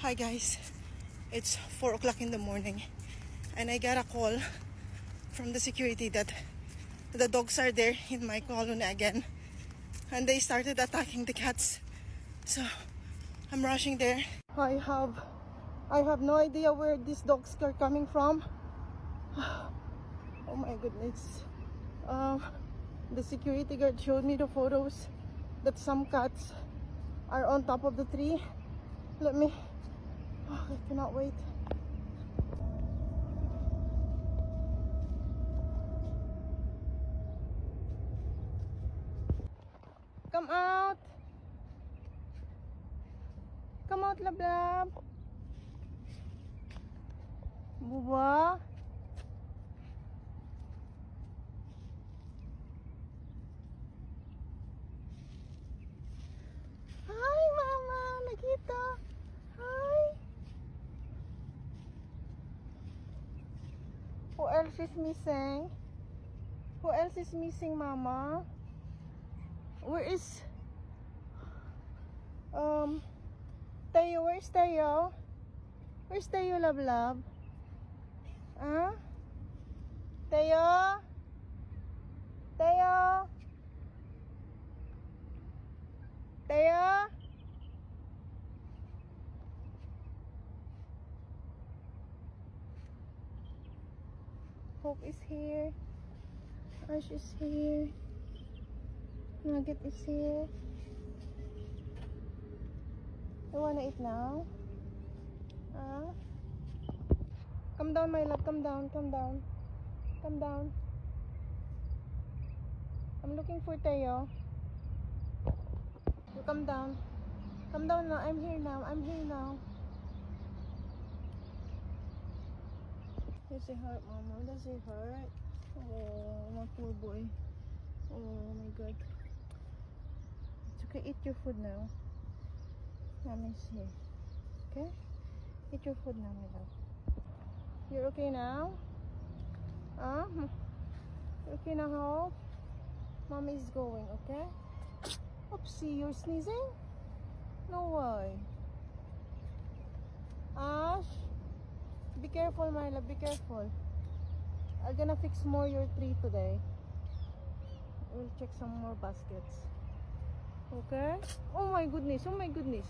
Hi guys, it's 4 o'clock in the morning and I got a call from the security that the dogs are there in my colony again and they started attacking the cats. So I'm rushing there. I have no idea where these dogs are coming from. Oh my goodness. The security guard showed me the photos that some cats are on top of the tree. I cannot wait. Come out! Come out, love love! Buba! Hi, Mama! Nakita! Hi! Who else is missing? Who else is missing, Mama? Where is Tayo? Where's Tayo? Where's Tayo, love love? Huh? Tayo? Tayo? Tayo? Hope is here. Ash is here. Nugget is here. You wanna eat now? Come down, my love. Come down. Come down. Come down. I'm looking for Tayo. You come down. Come down now. I'm here now. I'm here now. Does it hurt, Mama? Does it hurt? Oh, my poor boy. Oh my God. It's okay. Eat your food now. Mommy's here. Okay? Eat your food now, my love. You're okay now? You're okay now, Hope? Mommy's going, okay? Oopsie, you're sneezing? No way. Ash? Be careful, my love. Be careful. I'm gonna fix more your tree today. We'll check some more baskets. Okay? Oh my goodness. Oh my goodness.